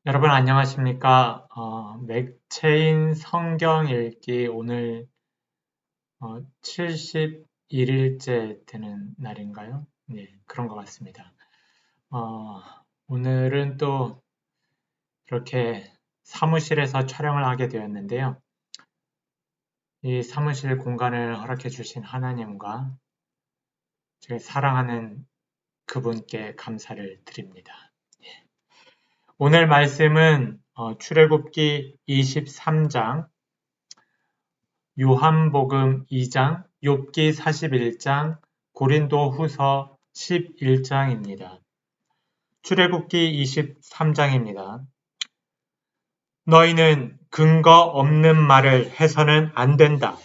여러분 안녕하십니까? 맥체인 성경 읽기 오늘 71일째 되는 날인가요? 네, 그런 것 같습니다. 어, 오늘은 또 이렇게 사무실에서 촬영을 하게 되었는데요. 이 사무실 공간을 허락해 주신 하나님과 제가 사랑하는 그분께 감사를 드립니다. 오늘 말씀은 출애굽기 23장, 요한복음 2장, 욥기 41장, 고린도후서 11장입니다. 출애굽기 23장입니다. 너희는 근거 없는 말을 해서는 안 된다.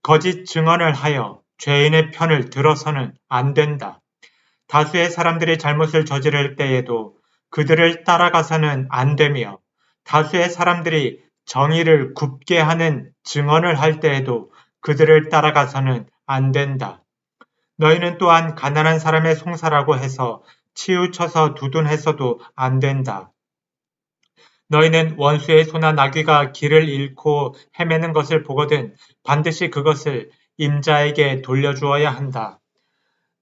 거짓 증언을 하여 죄인의 편을 들어서는 안 된다. 다수의 사람들이 잘못을 저지를 때에도 그들을 따라가서는 안 되며 다수의 사람들이 정의를 굽게 하는 증언을 할 때에도 그들을 따라가서는 안 된다. 너희는 또한 가난한 사람의 송사라고 해서 치우쳐서 두둔해서도 안 된다. 너희는 원수의 소나 나귀가 길을 잃고 헤매는 것을 보거든 반드시 그것을 임자에게 돌려주어야 한다.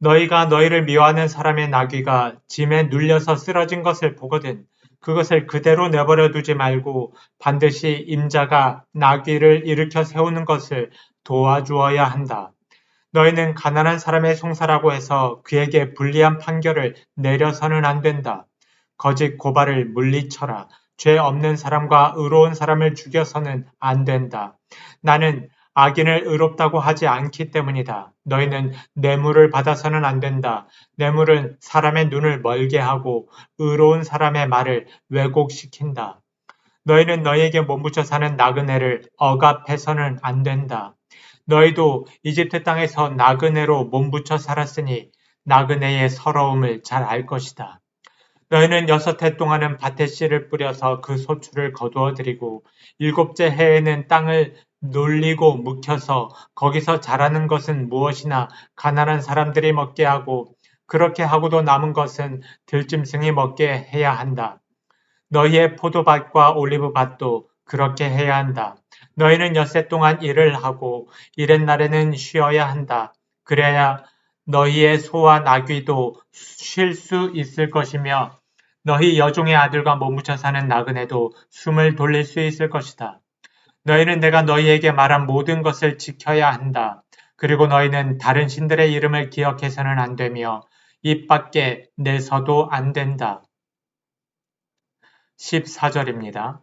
너희가 너희를 미워하는 사람의 나귀가 짐에 눌려서 쓰러진 것을 보거든 그것을 그대로 내버려 두지 말고 반드시 임자가 나귀를 일으켜 세우는 것을 도와주어야 한다. 너희는 가난한 사람의 송사라고 해서 그에게 불리한 판결을 내려서는 안 된다. 거짓 고발을 물리쳐라. 죄 없는 사람과 의로운 사람을 죽여서는 안 된다. 나는 악인을 의롭다고 하지 않기 때문이다. 너희는 뇌물을 받아서는 안 된다. 뇌물은 사람의 눈을 멀게 하고 의로운 사람의 말을 왜곡시킨다. 너희는 너희에게 몸부쳐 사는 나그네를 억압해서는 안 된다. 너희도 이집트 땅에서 나그네로 몸부쳐 살았으니 나그네의 서러움을 잘 알 것이다. 너희는 6해 동안은 밭에 씨를 뿌려서 그 소출을 거두어 들이고 7째 해에는 땅을 놀리고 묵혀서 거기서 자라는 것은 무엇이나 가난한 사람들이 먹게 하고 그렇게 하고도 남은 것은 들짐승이 먹게 해야 한다. 너희의 포도밭과 올리브밭도 그렇게 해야 한다. 너희는 6해 동안 일을 하고 이렛날에는 쉬어야 한다. 그래야 너희의 소와 나귀도 쉴 수 있을 것이며 너희 여종의 아들과 몸부쳐 사는 나그네도 숨을 돌릴 수 있을 것이다. 너희는 내가 너희에게 말한 모든 것을 지켜야 한다. 그리고 너희는 다른 신들의 이름을 기억해서는 안 되며 입 밖에 내서도 안 된다. 14절입니다.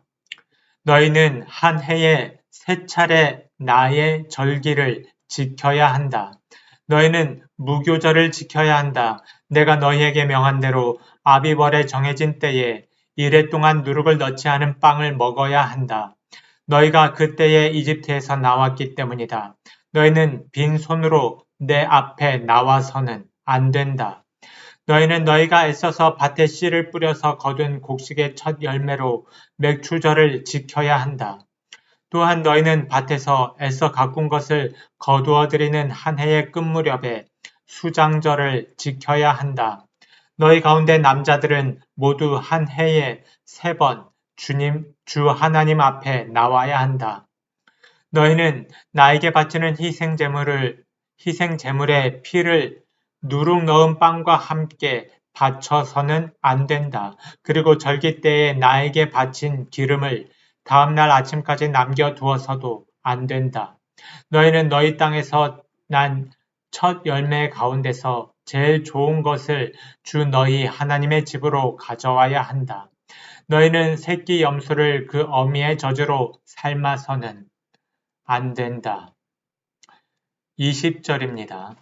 너희는 한 해에 3차례 나의 절기를 지켜야 한다. 너희는 무교절을 지켜야 한다. 내가 너희에게 명한 대로 아비벌에 정해진 때에 1회 동안 누룩을 넣지 않은 빵을 먹어야 한다. 너희가 그때에 이집트에서 나왔기 때문이다. 너희는 빈손으로 내 앞에 나와서는 안 된다. 너희는 너희가 애써서 밭에 씨를 뿌려서 거둔 곡식의 첫 열매로 맥추절을 지켜야 한다. 또한 너희는 밭에서 애써 가꾼 것을 거두어 들이는 한 해의 끝 무렵에 수장절을 지켜야 한다. 너희 가운데 남자들은 모두 한 해에 3번 주 하나님 앞에 나와야 한다. 너희는 나에게 바치는 희생제물의 피를 누룩 넣은 빵과 함께 바쳐서는 안 된다. 그리고 절기 때에 나에게 바친 기름을 다음날 아침까지 남겨두어서도 안 된다. 너희는 너희 땅에서 난 첫 열매 가운데서 제일 좋은 것을 주 너희 하나님의 집으로 가져와야 한다. 너희는 새끼 염소를 그 어미의 젖으로 삶아서는 안 된다. 20절입니다.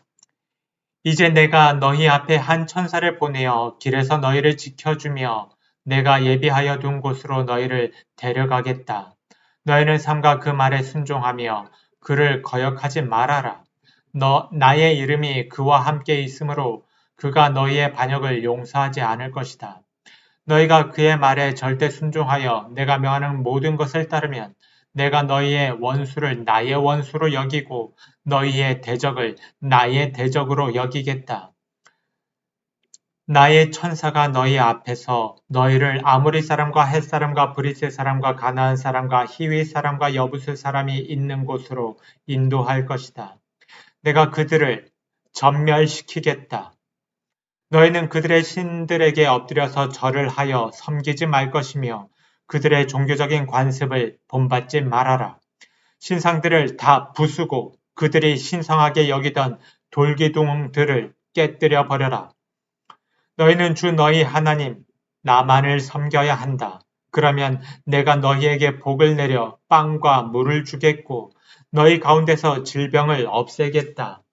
이제 내가 너희 앞에 한 천사를 보내어 길에서 너희를 지켜주며 내가 예비하여 둔 곳으로 너희를 데려가겠다. 너희는 삼가 그 말에 순종하며 그를 거역하지 말아라. 나의 이름이 그와 함께 있으므로 그가 너희의 반역을 용서하지 않을 것이다. 너희가 그의 말에 절대 순종하여 내가 명하는 모든 것을 따르면 내가 너희의 원수를 나의 원수로 여기고 너희의 대적을 나의 대적으로 여기겠다. 나의 천사가 너희 앞에서 너희를 아모리 사람과 헷 사람과 브리스 사람과 가나안 사람과 히위 사람과 여부스 사람이 있는 곳으로 인도할 것이다. 내가 그들을 전멸시키겠다. 너희는 그들의 신들에게 엎드려서 절을 하여 섬기지 말 것이며 그들의 종교적인 관습을 본받지 말아라. 신상들을 다 부수고 그들이 신성하게 여기던 돌기둥들을 깨뜨려 버려라. 너희는 주 너희 하나님 나만을 섬겨야 한다. 그러면 내가 너희에게 복을 내려 빵과 물을 주겠고 너희 가운데서 질병을 없애겠다.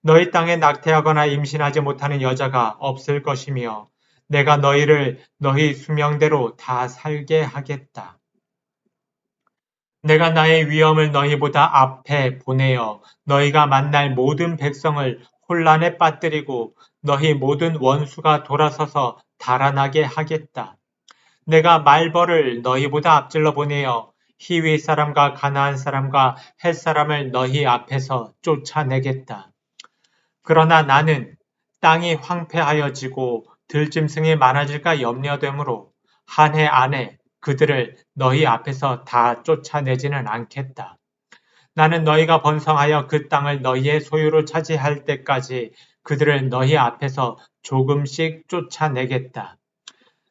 너희 땅에 낙태하거나 임신하지 못하는 여자가 없을 것이며 내가 너희를 너희 수명대로 다 살게 하겠다. 내가 나의 위엄을 너희보다 앞에 보내어 너희가 만날 모든 백성을 혼란에 빠뜨리고 너희 모든 원수가 돌아서서 달아나게 하겠다. 내가 말벌을 너희보다 앞질러 보내어 히위 사람과 가나안 사람과 헷 사람을 너희 앞에서 쫓아내겠다. 그러나 나는 땅이 황폐하여지고 들짐승이 많아질까 염려되므로 한 해 안에 그들을 너희 앞에서 다 쫓아내지는 않겠다. 나는 너희가 번성하여 그 땅을 너희의 소유로 차지할 때까지 그들을 너희 앞에서 조금씩 쫓아내겠다.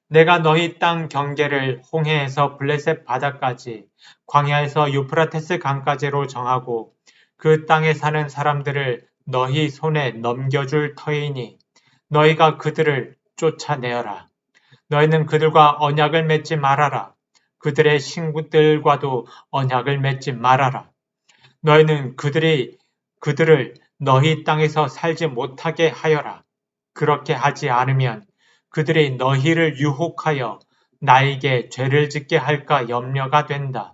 내가 너희 땅 경계를 홍해에서 블레셋 바다까지 광야에서 유프라테스 강까지로 정하고 그 땅에 사는 사람들을 너희 손에 넘겨줄 터이니 너희가 그들을 쫓아내어라. 너희는 그들과 언약을 맺지 말아라. 그들의 친구들과도 언약을 맺지 말아라. 너희는 그들을 너희 땅에서 살지 못하게 하여라. 그렇게 하지 않으면 그들이 너희를 유혹하여 나에게 죄를 짓게 할까 염려가 된다.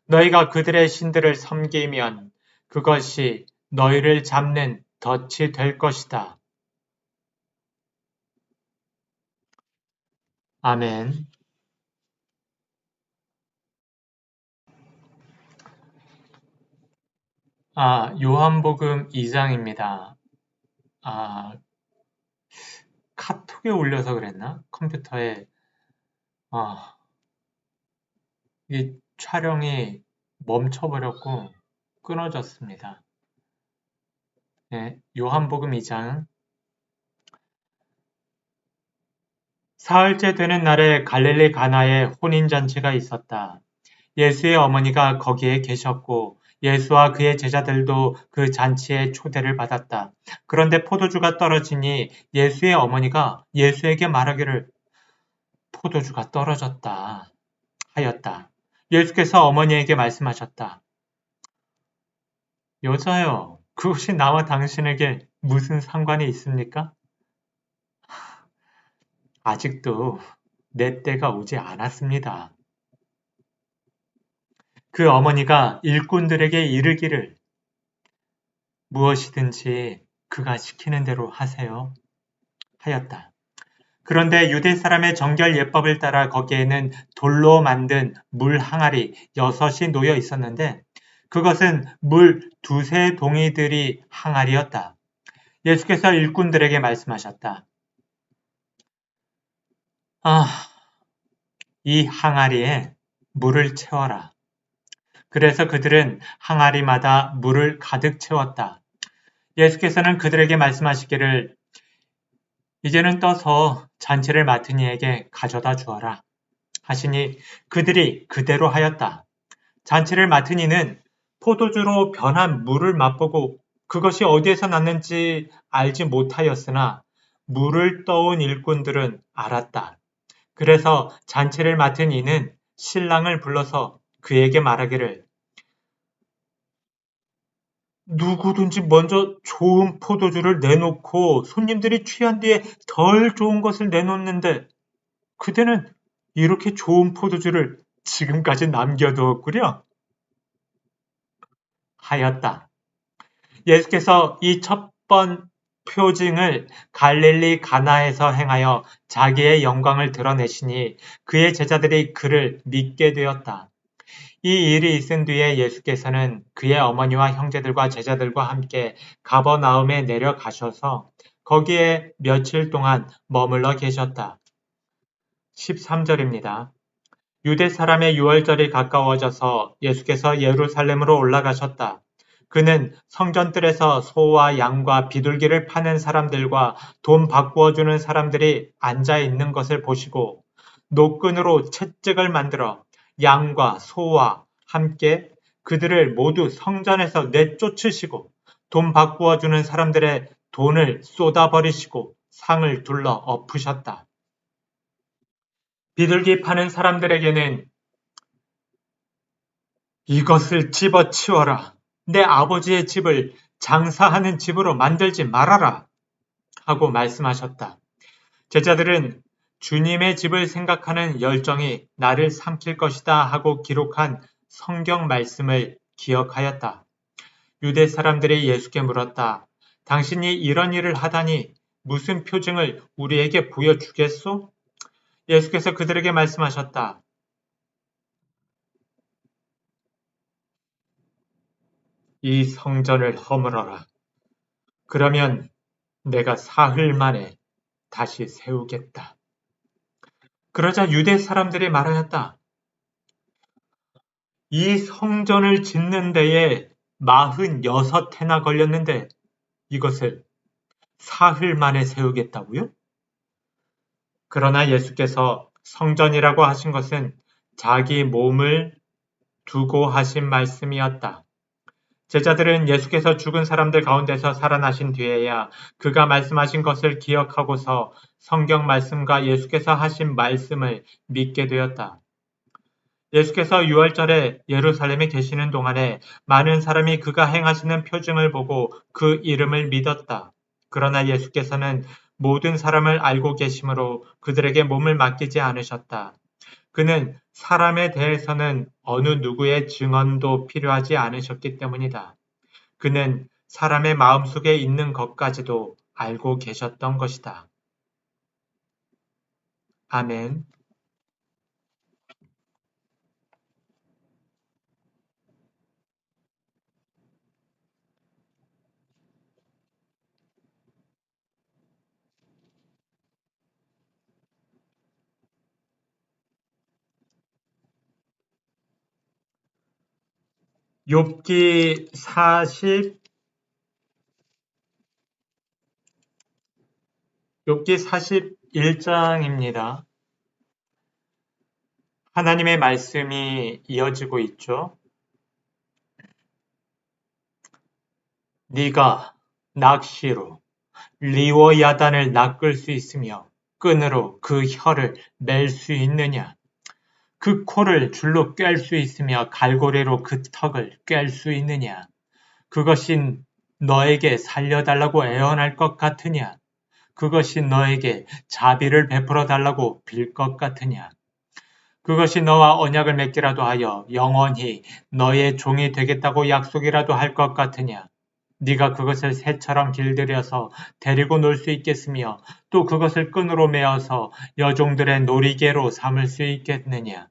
너희가 그들의 신들을 섬기면 그것이 너희를 잡는 덫이 될 것이다. 아멘. 요한복음 2장입니다. 카톡에 올려서 그랬나? 컴퓨터에. 이 촬영이 멈춰버렸고 끊어졌습니다. 네, 요한복음 2장. 사흘째 되는 날에 갈릴리 가나에 혼인잔치가 있었다. 예수의 어머니가 거기에 계셨고 예수와 그의 제자들도 그 잔치에 초대를 받았다. 그런데 포도주가 떨어지니 예수의 어머니가 예수에게 말하기를 포도주가 떨어졌다 하였다. 예수께서 어머니에게 말씀하셨다. 여자여, 그것이 나와 당신에게 무슨 상관이 있습니까? 아직도 내 때가 오지 않았습니다. 그 어머니가 일꾼들에게 이르기를 무엇이든지 그가 시키는 대로 하세요 하였다. 그런데 유대 사람의 정결 예법을 따라 거기에는 돌로 만든 물 항아리 6이 놓여 있었는데 그것은 물 2-3 동이들이 항아리였다. 예수께서 일꾼들에게 말씀하셨다. 이 항아리에 물을 채워라. 그래서 그들은 항아리마다 물을 가득 채웠다. 예수께서는 그들에게 말씀하시기를 이제는 떠서 잔치를 맡은 이에게 가져다 주어라 하시니 그들이 그대로 하였다. 잔치를 맡은 이는 포도주로 변한 물을 맛보고 그것이 어디에서 났는지 알지 못하였으나 물을 떠온 일꾼들은 알았다. 그래서 잔치를 맡은 이는 신랑을 불러서 그에게 말하기를 누구든지 먼저 좋은 포도주를 내놓고 손님들이 취한 뒤에 덜 좋은 것을 내놓는데 그대는 이렇게 좋은 포도주를 지금까지 남겨두었구려 하였다. 예수께서 이 첫 번 표징을 갈릴리 가나에서 행하여 자기의 영광을 드러내시니 그의 제자들이 그를 믿게 되었다. 이 일이 있은 뒤에 예수께서는 그의 어머니와 형제들과 제자들과 함께 가버나움에 내려가셔서 거기에 며칠 동안 머물러 계셨다. 13절입니다. 유대 사람의 유월절이 가까워져서 예수께서 예루살렘으로 올라가셨다. 그는 성전뜰에서 소와 양과 비둘기를 파는 사람들과 돈 바꾸어 주는 사람들이 앉아 있는 것을 보시고 노끈으로 채찍을 만들어 양과 소와 함께 그들을 모두 성전에서 내쫓으시고 돈 바꾸어 주는 사람들의 돈을 쏟아버리시고 상을 둘러 엎으셨다. 비둘기 파는 사람들에게는 이것을 집어치워라. 내 아버지의 집을 장사하는 집으로 만들지 말아라. 하고 말씀하셨다. 제자들은 주님의 집을 생각하는 열정이 나를 삼킬 것이다 하고 기록한 성경 말씀을 기억하였다. 유대 사람들이 예수께 물었다. 당신이 이런 일을 하다니 무슨 표징을 우리에게 보여주겠소? 예수께서 그들에게 말씀하셨다. 이 성전을 허물어라. 그러면 내가 사흘 만에 다시 세우겠다. 그러자 유대 사람들이 말하였다. 이 성전을 짓는 데에 46해나 걸렸는데 이것을 사흘 만에 세우겠다고요? 그러나 예수께서 성전이라고 하신 것은 자기 몸을 두고 하신 말씀이었다. 제자들은 예수께서 죽은 사람들 가운데서 살아나신 뒤에야 그가 말씀하신 것을 기억하고서 성경 말씀과 예수께서 하신 말씀을 믿게 되었다. 예수께서 유월절에 예루살렘에 계시는 동안에 많은 사람이 그가 행하시는 표징을 보고 그 이름을 믿었다. 그러나 예수께서는 모든 사람을 알고 계시므로 그들에게 몸을 맡기지 않으셨다. 그는 사람에 대해서는 어느 누구의 증언도 필요하지 않으셨기 때문이다. 그는 사람의 마음속에 있는 것까지도 알고 계셨던 것이다. 아멘. 욥기 41장입니다. 하나님의 말씀이 이어지고 있죠. 네가 낚시로 리워야단을 낚을 수 있으며 끈으로 그 혀를 맬 수 있느냐? 그 코를 줄로 꿰 수 있으며 갈고리로 그 턱을 꿰 수 있느냐? 그것이 너에게 살려달라고 애원할 것 같으냐? 그것이 너에게 자비를 베풀어 달라고 빌 것 같으냐? 그것이 너와 언약을 맺기라도 하여 영원히 너의 종이 되겠다고 약속이라도 할 것 같으냐? 네가 그것을 새처럼 길들여서 데리고 놀 수 있겠으며 또 그것을 끈으로 메어서 여종들의 놀이개로 삼을 수 있겠느냐?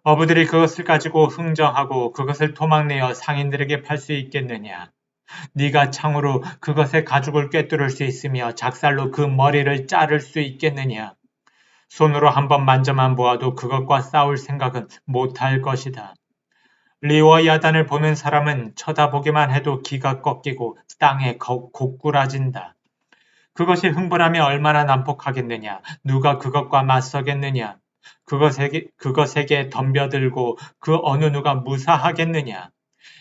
어부들이 그것을 가지고 흥정하고 그것을 토막내어 상인들에게 팔 수 있겠느냐? 네가 창으로 그것의 가죽을 꿰뚫을 수 있으며 작살로 그 머리를 자를 수 있겠느냐? 손으로 한번 만져만 보아도 그것과 싸울 생각은 못할 것이다. 리워야단을 보는 사람은 쳐다보기만 해도 기가 꺾이고 땅에 고꾸라진다. 그것이 흥분하며 얼마나 난폭하겠느냐? 누가 그것과 맞서겠느냐? 그것에게 덤벼들고 그 어느 누가 무사하겠느냐?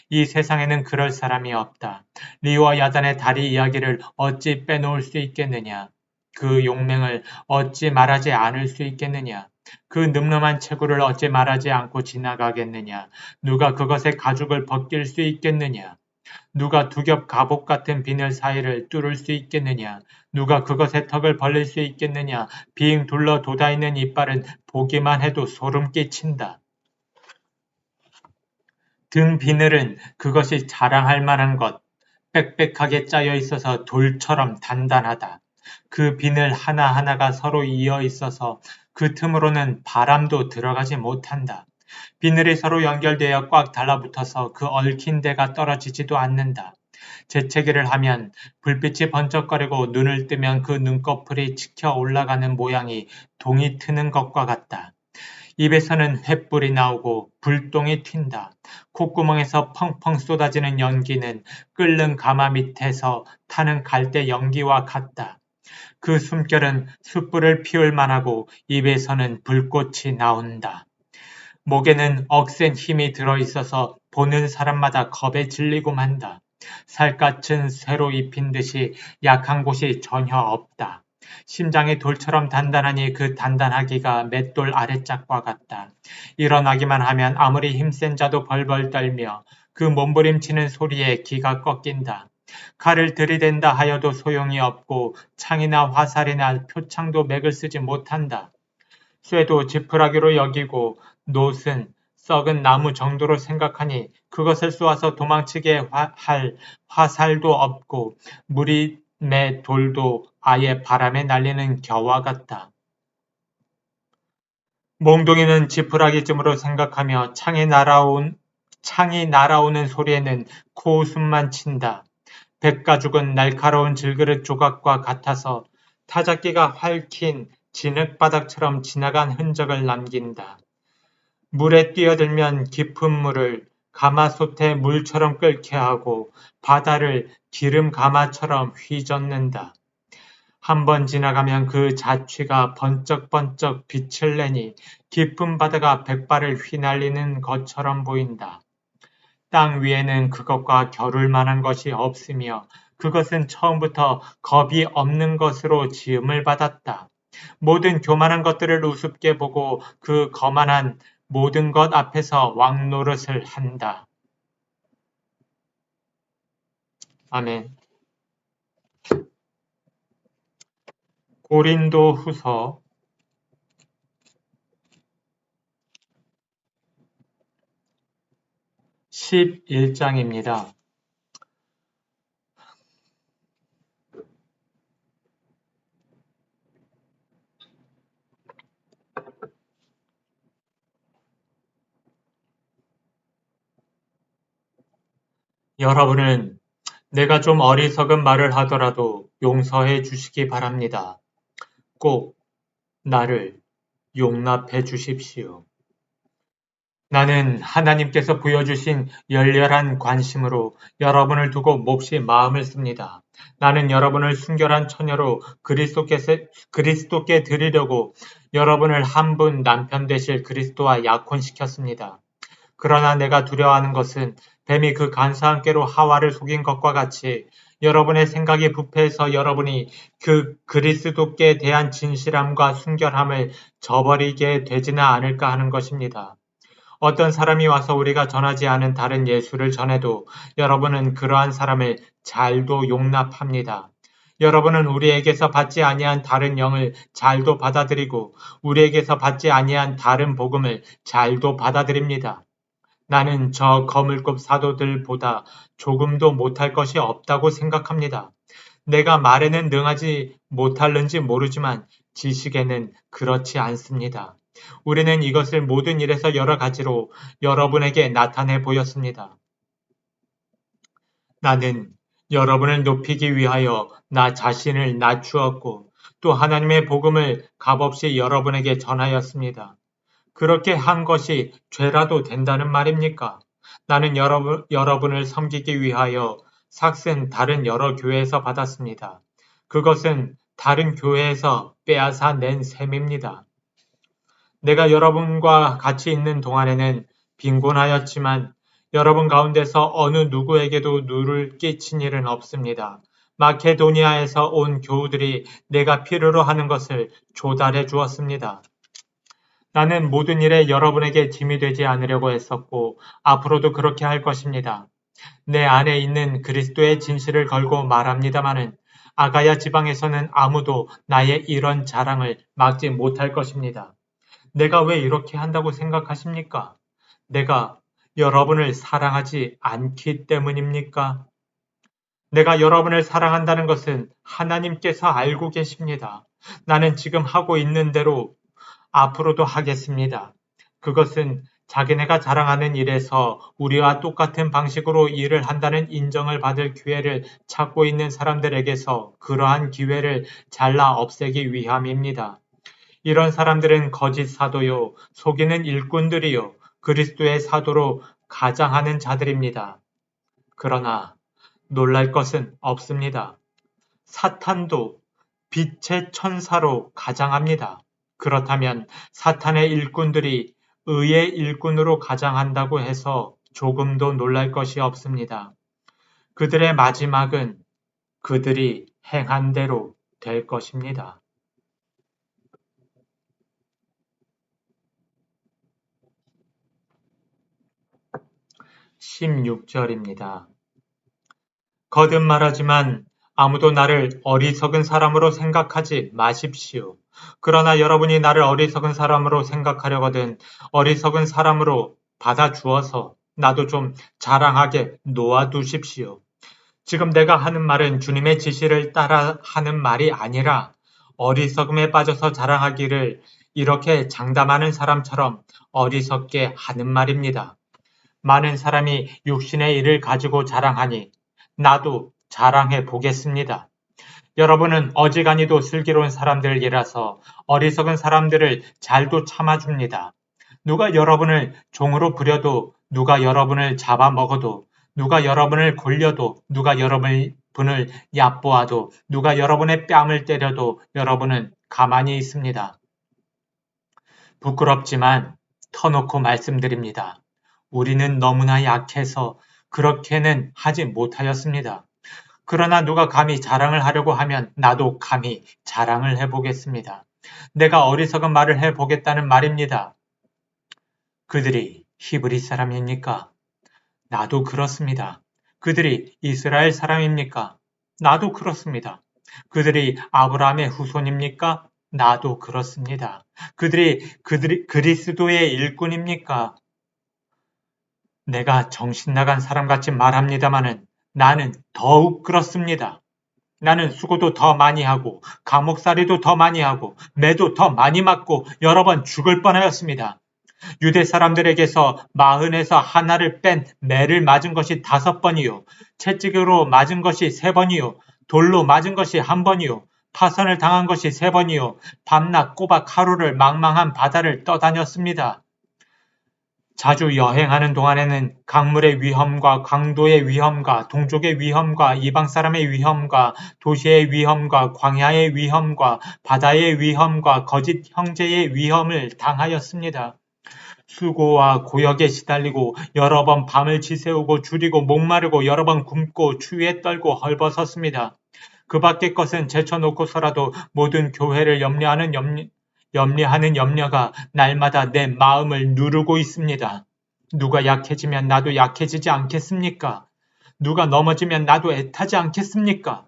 이 세상에는 그럴 사람이 없다. 리워야단의 다리 이야기를 어찌 빼놓을 수 있겠느냐? 그 용맹을 어찌 말하지 않을 수 있겠느냐? 그 늠름한 체구를 어찌 말하지 않고 지나가겠느냐? 누가 그것의 가죽을 벗길 수 있겠느냐? 누가 두 겹 갑옷 같은 비늘 사이를 뚫을 수 있겠느냐? 누가 그것의 턱을 벌릴 수 있겠느냐? 빙 둘러 돋아있는 이빨은 보기만 해도 소름 끼친다. 등 비늘은 그것이 자랑할 만한 것, 빽빽하게 짜여 있어서 돌처럼 단단하다. 그 비늘 하나하나가 서로 이어 있어서 그 틈으로는 바람도 들어가지 못한다. 비늘이 서로 연결되어 꽉 달라붙어서 그 얽힌 데가 떨어지지도 않는다. 재채기를 하면 불빛이 번쩍거리고 눈을 뜨면 그 눈꺼풀이 치켜 올라가는 모양이 동이 트는 것과 같다. 입에서는 횃불이 나오고 불똥이 튄다. 콧구멍에서 펑펑 쏟아지는 연기는 끓는 가마 밑에서 타는 갈대 연기와 같다. 그 숨결은 숯불을 피울 만하고 입에서는 불꽃이 나온다. 목에는 억센 힘이 들어있어서 보는 사람마다 겁에 질리고 만다. 살갗은 쇠로 입힌 듯이 약한 곳이 전혀 없다. 심장이 돌처럼 단단하니 그 단단하기가 맷돌 아래짝과 같다. 일어나기만 하면 아무리 힘센 자도 벌벌 떨며 그 몸부림치는 소리에 기가 꺾인다. 칼을 들이댄다 하여도 소용이 없고 창이나 화살이나 표창도 맥을 쓰지 못한다. 쇠도 지푸라기로 여기고 놋은 썩은 나무 정도로 생각하니 그것을 쏘아서 도망치게 할 화살도 없고 무림의 돌도 아예 바람에 날리는 겨와 같다. 몽둥이는 지푸라기쯤으로 생각하며 창이 날아오는 소리에는 코웃음만 친다. 백가죽은 날카로운 질그릇 조각과 같아서 타작기가 활킨 진흙바닥처럼 지나간 흔적을 남긴다. 물에 뛰어들면 깊은 물을 가마솥에 물처럼 끓게 하고 바다를 기름 가마처럼 휘젓는다. 한번 지나가면 그 자취가 번쩍번쩍 빛을 내니 깊은 바다가 백발을 휘날리는 것처럼 보인다. 땅 위에는 그것과 겨룰 만한 것이 없으며 그것은 처음부터 겁이 없는 것으로 지음을 받았다. 모든 교만한 것들을 우습게 보고 그 거만한 모든 것 앞에서 왕노릇을 한다. 아멘. 고린도 후서 11장입니다. 여러분은 내가 좀 어리석은 말을 하더라도 용서해 주시기 바랍니다. 꼭 나를 용납해 주십시오. 나는 하나님께서 부여주신 열렬한 관심으로 여러분을 두고 몹시 마음을 씁니다. 나는 여러분을 순결한 처녀로 그리스도께 드리려고 여러분을 한 분 남편 되실 그리스도와 약혼시켰습니다. 그러나 내가 두려워하는 것은 뱀이 그 간사한 꾀로 하와를 속인 것과 같이 여러분의 생각이 부패해서 여러분이 그 그리스도께 대한 진실함과 순결함을 저버리게 되지는 않을까 하는 것입니다. 어떤 사람이 와서 우리가 전하지 않은 다른 예수를 전해도 여러분은 그러한 사람을 잘도 용납합니다. 여러분은 우리에게서 받지 아니한 다른 영을 잘도 받아들이고 우리에게서 받지 아니한 다른 복음을 잘도 받아들입니다. 나는 저 거물급 사도들보다 조금도 못할 것이 없다고 생각합니다. 내가 말에는 능하지 못할는지 모르지만 지식에는 그렇지 않습니다. 우리는 이것을 모든 일에서 여러 가지로 여러분에게 나타내 보였습니다. 나는 여러분을 높이기 위하여 나 자신을 낮추었고 또 하나님의 복음을 값없이 여러분에게 전하였습니다. 그렇게 한 것이 죄라도 된다는 말입니까? 나는 여러분을 섬기기 위하여 삭슨 다른 여러 교회에서 받았습니다. 그것은 다른 교회에서 빼앗아 낸 셈입니다. 내가 여러분과 같이 있는 동안에는 빈곤하였지만 여러분 가운데서 어느 누구에게도 누를 끼친 일은 없습니다. 마케도니아에서 온 교우들이 내가 필요로 하는 것을 조달해 주었습니다. 나는 모든 일에 여러분에게 짐이 되지 않으려고 했었고 앞으로도 그렇게 할 것입니다. 내 안에 있는 그리스도의 진실을 걸고 말합니다마는 아가야 지방에서는 아무도 나의 이런 자랑을 막지 못할 것입니다. 내가 왜 이렇게 한다고 생각하십니까? 내가 여러분을 사랑하지 않기 때문입니까? 내가 여러분을 사랑한다는 것은 하나님께서 알고 계십니다. 나는 지금 하고 있는 대로 앞으로도 하겠습니다. 그것은 자기네가 자랑하는 일에서 우리와 똑같은 방식으로 일을 한다는 인정을 받을 기회를 찾고 있는 사람들에게서 그러한 기회를 잘라 없애기 위함입니다. 이런 사람들은 거짓 사도요, 속이는 일꾼들이요, 그리스도의 사도로 가장하는 자들입니다. 그러나 놀랄 것은 없습니다. 사탄도 빛의 천사로 가장합니다. 그렇다면 사탄의 일꾼들이 의의 일꾼으로 가장한다고 해서 조금도 놀랄 것이 없습니다. 그들의 마지막은 그들이 행한 대로 될 것입니다. 16절입니다. 거듭 말하지만 아무도 나를 어리석은 사람으로 생각하지 마십시오. 그러나 여러분이 나를 어리석은 사람으로 생각하려거든 어리석은 사람으로 받아주어서 나도 좀 자랑하게 놓아두십시오. 지금 내가 하는 말은 주님의 지시를 따라 하는 말이 아니라 어리석음에 빠져서 자랑하기를 이렇게 장담하는 사람처럼 어리석게 하는 말입니다. 많은 사람이 육신의 일을 가지고 자랑하니 나도 자랑해 보겠습니다. 여러분은 어지간히도 슬기로운 사람들이라서 어리석은 사람들을 잘도 참아줍니다. 누가 여러분을 종으로 부려도, 누가 여러분을 잡아먹어도, 누가 여러분을 골려도, 누가 여러분을 얕보아도, 누가 여러분의 뺨을 때려도 여러분은 가만히 있습니다. 부끄럽지만 터놓고 말씀드립니다. 우리는 너무나 약해서 그렇게는 하지 못하였습니다. 그러나 누가 감히 자랑을 하려고 하면 나도 감히 자랑을 해보겠습니다. 내가 어리석은 말을 해보겠다는 말입니다. 그들이 히브리 사람입니까? 나도 그렇습니다. 그들이 이스라엘 사람입니까? 나도 그렇습니다. 그들이 아브라함의 후손입니까? 나도 그렇습니다. 그들이 그리스도의 일꾼입니까? 내가 정신 나간 사람같이 말합니다마는 나는 더욱 그렇습니다. 나는 수고도 더 많이 하고 감옥살이도 더 많이 하고 매도 더 많이 맞고 여러 번 죽을 뻔하였습니다. 유대 사람들에게서 40에서 하나를 뺀 매를 맞은 것이 5번이요. 채찍으로 맞은 것이 3번이요. 돌로 맞은 것이 1번이요. 파선을 당한 것이 3번이요. 밤낮 꼬박 하루를 망망한 바다를 떠다녔습니다. 자주 여행하는 동안에는 강물의 위험과 강도의 위험과 동족의 위험과 이방 사람의 위험과 도시의 위험과 광야의 위험과 바다의 위험과 거짓 형제의 위험을 당하였습니다. 수고와 고역에 시달리고 여러 번 밤을 지새우고 줄이고 목마르고 여러 번 굶고 추위에 떨고 헐벗었습니다. 그 밖의 것은 제쳐놓고서라도 모든 교회를 염려하는 염려가 날마다 내 마음을 누르고 있습니다. 누가 약해지면 나도 약해지지 않겠습니까? 누가 넘어지면 나도 애타지 않겠습니까?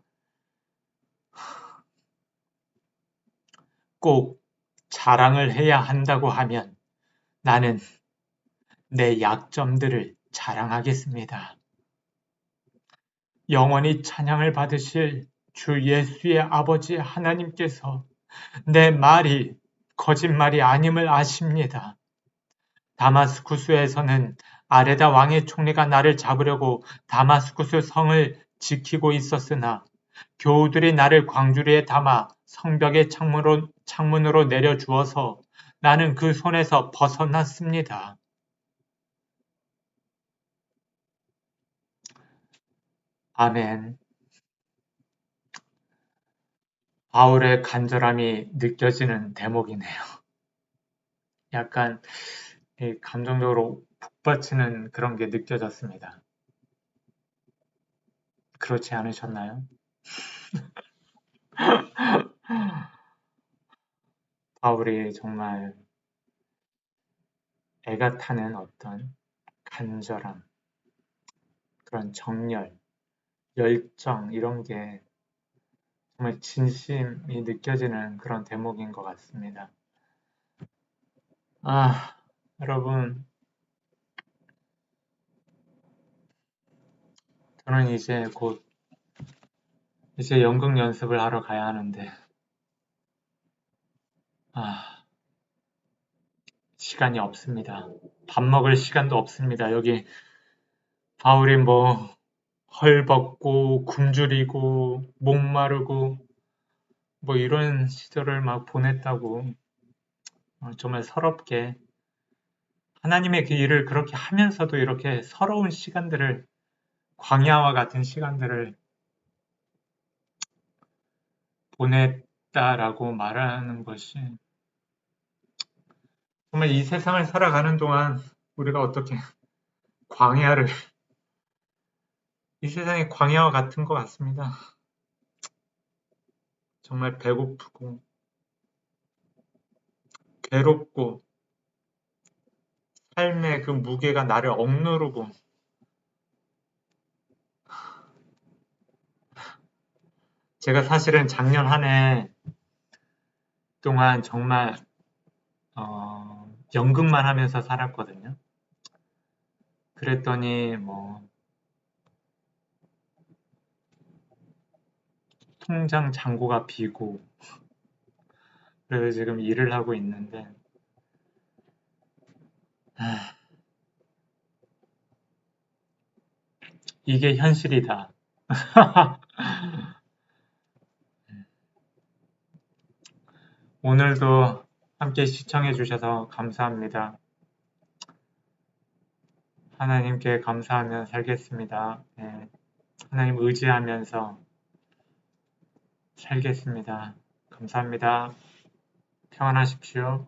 꼭 자랑을 해야 한다고 하면 나는 내 약점들을 자랑하겠습니다. 영원히 찬양을 받으실 주 예수의 아버지 하나님께서 내 말이 거짓말이 아님을 아십니다. 다마스쿠스에서는 아레다 왕의 총리가 나를 잡으려고 다마스쿠스 성을 지키고 있었으나 교우들이 나를 광주리에 담아 성벽의 창문으로 내려주어서 나는 그 손에서 벗어났습니다. 아멘. 바울의 간절함이 느껴지는 대목이네요. 약간 감정적으로 북받치는 그런 게 느껴졌습니다. 그렇지 않으셨나요? 바울이 정말 애가 타는 어떤 간절함, 그런 정열, 열정 이런 게 정말 진심이 느껴지는 그런 대목인 것 같습니다. 여러분, 저는 이제 연극 연습을 하러 가야 하는데, 시간이 없습니다. 밥 먹을 시간도 없습니다. 여기 바울이 뭐 헐벗고 굶주리고 목마르고 뭐 이런 시절을 막 보냈다고 정말 서럽게 하나님의 그 일을 그렇게 하면서도 이렇게 서러운 시간들을 광야와 같은 시간들을 보냈다라고 말하는 것이 정말 이 세상을 살아가는 동안 우리가 어떻게 광야를 이 세상의 광야와 같은 것 같습니다. 정말 배고프고 괴롭고 삶의 그 무게가 나를 억누르고 제가 사실은 작년 한 해 동안 정말 연극만 하면서 살았거든요. 그랬더니 뭐 통장 잔고가 비고 그래서 지금 일을 하고 있는데 이게 현실이다. 오늘도 함께 시청해 주셔서 감사합니다. 하나님께 감사하며 살겠습니다. 네, 하나님 의지하면서 살겠습니다. 감사합니다. 평안하십시오.